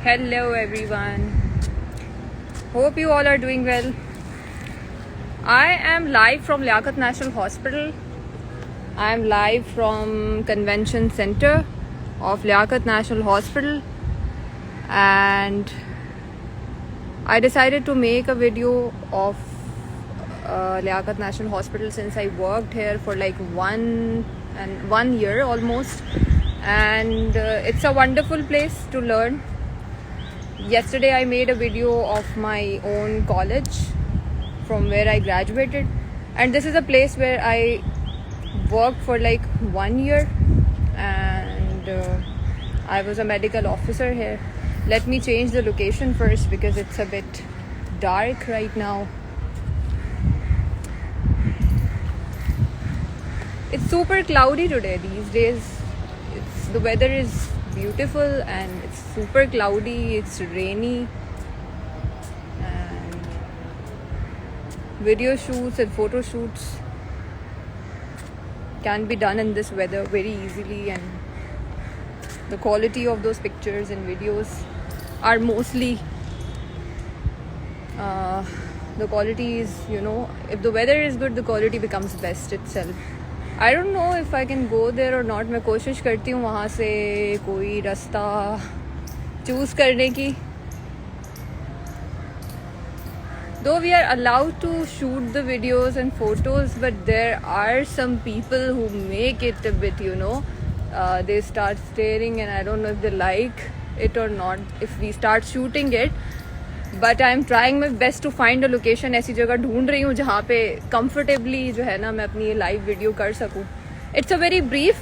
Hello everyone. Hope you all are doing well. I am live from Liaquat National Hospital. I am live from Convention Center of Liaquat National Hospital, and I decided to make a video of Liaquat National Hospital since I worked here for like 1 year almost, and it's a wonderful place to learn. Yesterday I made a video of my own college from where I graduated, and this is a place where I worked for like 1 year, and I was a medical officer here. Let me change the location first because it's a bit dark right now. It's super cloudy today. These days the weather is beautiful and it's super cloudy, it's rainy, and video shoots and photo shoots can be done in this weather very easily, and the quality of those pictures and videos are mostly the quality is, if the weather is good, the quality becomes best itself. I don't know if I can go there or not. मैं कोशिश करती हूँ वहाँ से कोई रास्ता choose करने की. Though we are allowed to shoot the videos and photos, but there are some people who make it a bit, they start staring, and I don't know if they like it or not if we start shooting it. But I am trying my best to find a location. ऐसी जगह ढूंढ रही हूँ जहाँ पे comfortably जो है ना मैं अपनी ये live video कर सकूँ. It's a very brief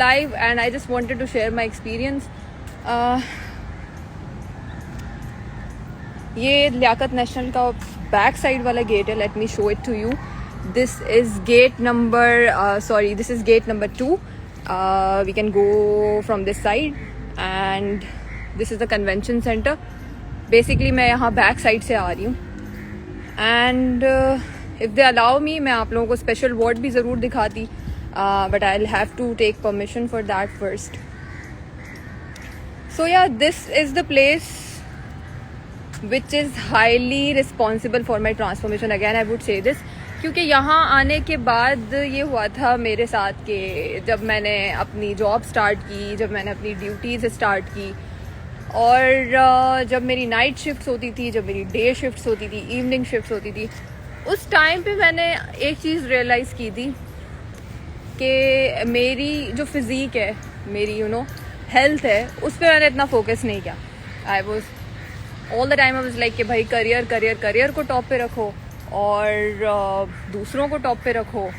live and I just wanted to share my experience. ये लियाकत नेशनल का बैक साइड वाला गेट है. Let me show it to you. This is gate number 2. We can go from this side, and this is the convention center. Basically मैं यहाँ back side से आ रही हूँ, and if they allow me मैं आप लोगों को स्पेशल वार्ड भी ज़रूर दिखाती, but I will have to take permission for that first. So yeah this is the place which is highly responsible for my transformation. Again I would say this क्योंकि यहाँ आने के बाद ये हुआ था मेरे साथ कि जब मैंने अपनी जॉब स्टार्ट की, जब मैंने अपनी ड्यूटीज़ स्टार्ट की, और जब मेरी नाइट शिफ्ट्स होती थी, जब मेरी डे शिफ्ट्स होती थी, इवनिंग शिफ्ट्स होती थी, उस टाइम पे मैंने एक चीज़ रियलाइज़ की थी कि मेरी जो फिज़ीक है, मेरी हेल्थ है, उस पर मैंने इतना फोकस नहीं किया. I was all the time I was like कि भाई करियर को टॉप पे रखो, और दूसरों को टॉप पे रखो,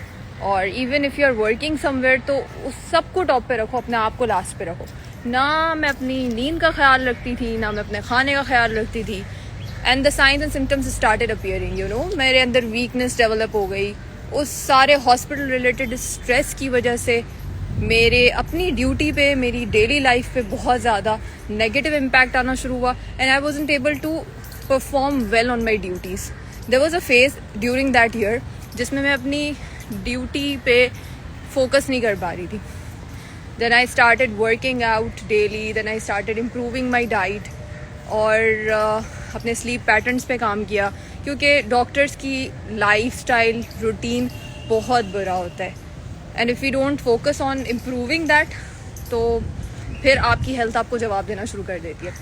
और even if you are working somewhere तो उस सब को टॉप पे रखो, अपने आप को लास्ट पे रखो. ना मैं अपनी नींद का ख्याल रखती थी, ना मैं अपने खाने का ख्याल रखती थी. And the science and symptoms started appearing. मेरे अंदर वीकनेस डेवलप हो गई. उस सारे हॉस्पिटल रिलेटेड स्ट्रेस की वजह से मेरे अपनी ड्यूटी पे, मेरी डेली लाइफ पे बहुत ज़्यादा नेगेटिव इम्पैक्ट आना शुरू हुआ, and I wasn't able to perform well on my duties. There was a phase during that year जिसमें मैं अपनी ड्यूटी पे फोकस नहीं कर पा रही थी. Then I started working out daily, then I started improving my diet, और अपने स्लीप पैटर्न्स पे काम किया, क्योंकि डॉक्टर्स की लाइफस्टाइल रूटीन बहुत बुरा होता है, and if you don't focus on improving that तो फिर आपकी हेल्थ आपको जवाब देना शुरू कर देती है.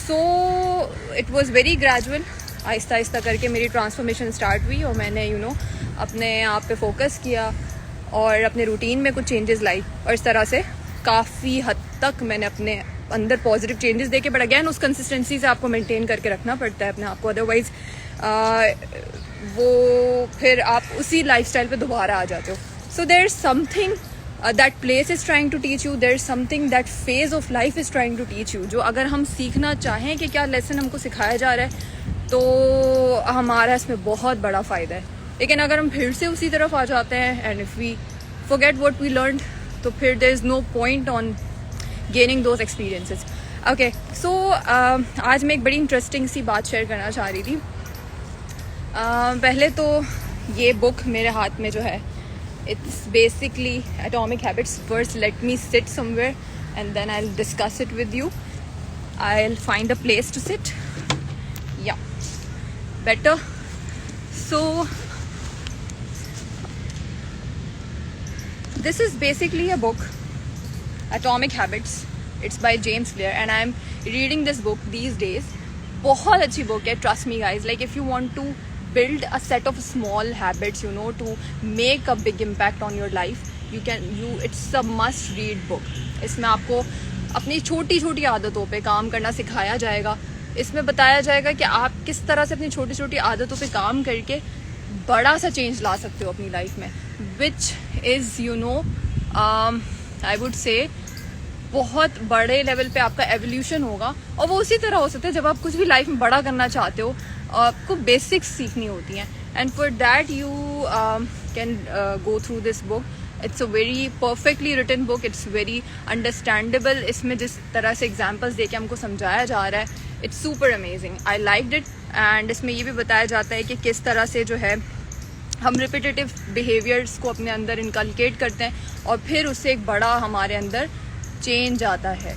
So it was very gradual. Aahista Aahista करके मेरी ट्रांसफॉर्मेशन स्टार्ट हुई, और मैंने अपने आप पे फोकस किया और अपने रूटीन में कुछ चेंजेस लाई, और इस तरह से काफ़ी हद तक मैंने अपने अंदर पॉजिटिव चेंजेस देखे. बट अगैन उस कंसिस्टेंसी से आपको मेंटेन करके रखना पड़ता है अपने आप को, अदरवाइज़ वो फिर आप उसी लाइफस्टाइल पे दोबारा आ जाते हो. So there is something that place is trying to teach you, there is something that phase of life is trying to teach you, जो अगर हम सीखना चाहें कि क्या लेसन हमको सिखाया जा रहा है तो हमारा इसमें बहुत बड़ा फ़ायदा है. लेकिन अगर हम फिर से उसी तरफ आ जाते हैं, and if we forget what we learned, तो फिर there is no point on gaining those experiences. Okay, so आज मैं एक बड़ी इंटरेस्टिंग सी बात शेयर करना चाह रही थी. पहले तो ये बुक मेरे हाथ में जो है, it's basically Atomic Habits. First let me sit somewhere and then I'll discuss it with you. I'll find a place to sit. Yeah, better. So this is basically a book, Atomic Habits. It's by James Clear and I'm reading this book these days. बहुत अच्छी book है, trust me guys. Like if you want to build a set of small habits, you know, to make a big impact on your life, it's a must read book. इसमें आपको अपनी छोटी छोटी आदतों पे काम करना सिखाया जाएगा. इसमें बताया जाएगा कि आप किस तरह से अपनी छोटी छोटी आदतों पे काम करके बड़ा सा चेंज ला सकते हो अपनी लाइफ में, which is you know I would से बहुत बड़े लेवल पे आपका एवोल्यूशन होगा. और वो उसी तरह हो सकता है जब आप कुछ भी लाइफ में बड़ा करना चाहते हो, आपको बेसिक्स सीखनी होती हैं. And for that you can go through this book. It's a very perfectly written book. It's very understandable. इसमें जिस तरह से एग्जाम्पल्स दे के हमको समझाया जा रहा है, it's super amazing. I liked it. And इसमें ये भी बताया जाता है कि किस तरह से जो है हम रिपीटेटिव बिहेवियर्स को अपने अंदर इनकलकेट करते हैं और फिर उससे एक बड़ा हमारे अंदर चेंज आता है.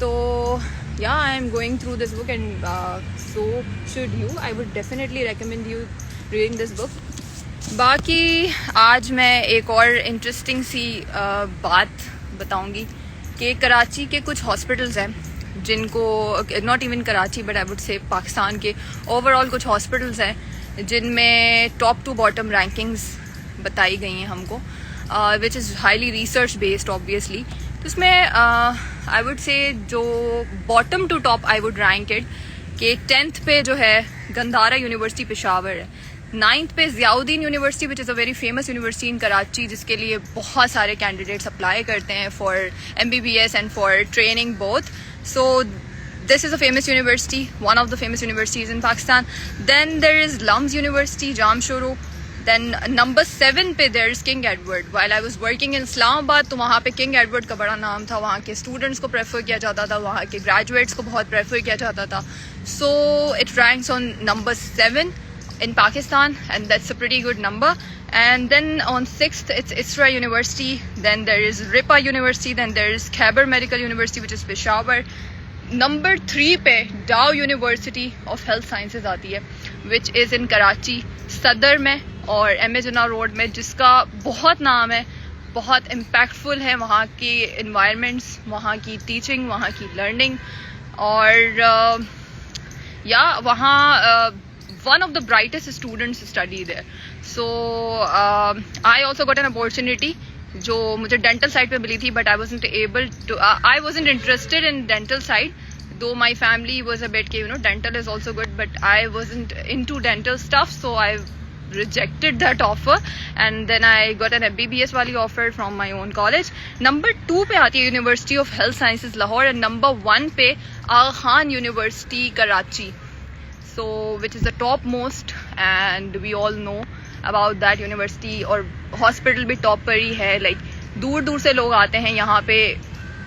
तो या I am going through this book and so should you. I would definitely recommend you reading this book. बाकी आज मैं एक और इंटरेस्टिंग सी बात बताऊंगी कि कराची के कुछ हॉस्पिटल्स हैं जिनको, not even Karachi but I would से पाकिस्तान के ओवरऑल कुछ हॉस्पिटल्स हैं जिनमें टॉप टू बॉटम रैंकिंग्स बताई गई हैं हमको, which is highly research based obviously. तो इसमें आई वुड से जो bottom to top I would rank it कि 10th पे जो है गंधारा यूनिवर्सिटी पेशावर है, 9th पे Ziauddin university which is a very famous university in Karachi, जिसके लिए बहुत सारे कैंडिडेट्स अप्लाई करते हैं for MBBS and for training both. So this is a famous university, one of the famous universities in Pakistan. Then there is Lums University, Jamshoro. Then number 7 पे there is King Edward. While I was working in Islamabad, तो वहाँ पे King Edward का बड़ा नाम था. वहाँ के students को prefer किया जाता था, वहाँ के graduates को बहुत prefer किया जाता था. So it ranks on number 7 in Pakistan and that's a pretty good number. And then on 6th it's Isra University. Then there is Ripa University. Then there is Khyber Medical University which is Peshawar. Number 3 पे Dow University of Health Sciences आती है which is in Karachi सदर में और MA Jinnah road में, जिसका बहुत नाम है, बहुत इम्पैक्टफुल है. वहाँ की इन्वायरमेंट्स, वहाँ की टीचिंग, वहाँ की लर्निंग और या वहाँ one of the brightest students study there. So I also got an opportunity जो मुझे dental side पे मिली थी, but I wasn't able to I wasn't interested in dental side, though my family was a bit, you know, dental is also good, but I wasn't into dental stuff, so I rejected that offer and then I got an MBBS वाली offer from my own college. Number 2 पे आती है University of Health Sciences Lahore and number 1 पे Aga Khan University Karachi. So which is the topmost and we all know about that university. और hospital भी top पर ही है. Like दूर दूर से लोग आते हैं यहाँ पे,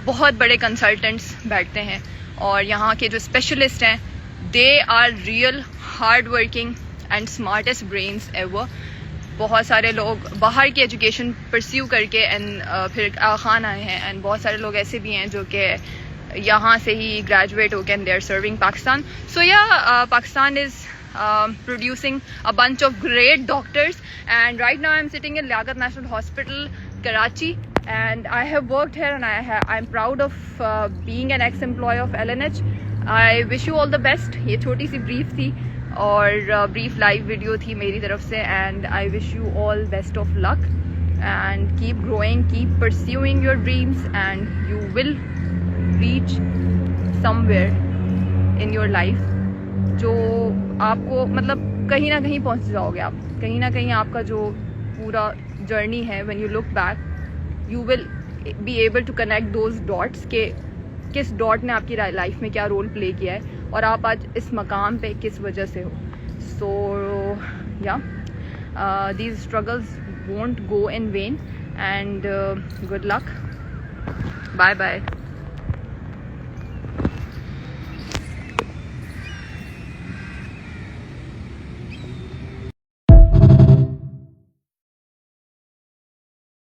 बहुत बड़े कंसल्टेंट्स बैठते हैं और यहाँ के जो स्पेशलिस्ट हैं they are real hard working and smartest brains ever. बहुत सारे लोग बाहर की एजुकेशन परस्यू करके एंड फिर आगा खान आए हैं एंड बहुत सारे लोग ऐसे भी हैं जो कि यहाँ से ही ग्रेजुएट होके and they are serving Pakistan. So yeah Pakistan is producing a bunch of great doctors and right now I'm sitting in Liaquat National Hospital Karachi and I have worked here and I'm proud of being an ex-employee of LNH. I wish you all the best. ये छोटी सी brief थी और brief live video थी मेरी तरफ से and I wish you all best of luck and keep growing, keep pursuing your dreams and you will reach somewhere in your life जो आपको मतलब कहीं ना कहीं पहुंच जाओगे आप. कहीं ना कहीं आपका जो पूरा जर्नी है when you look back you will be able to connect those dots के किस डॉट ने आपकी लाइफ में क्या रोल प्ले किया है और आप आज इस मकाम पे किस वजह से हो. So yeah these struggles won't go in vain and good luck. Bye bye.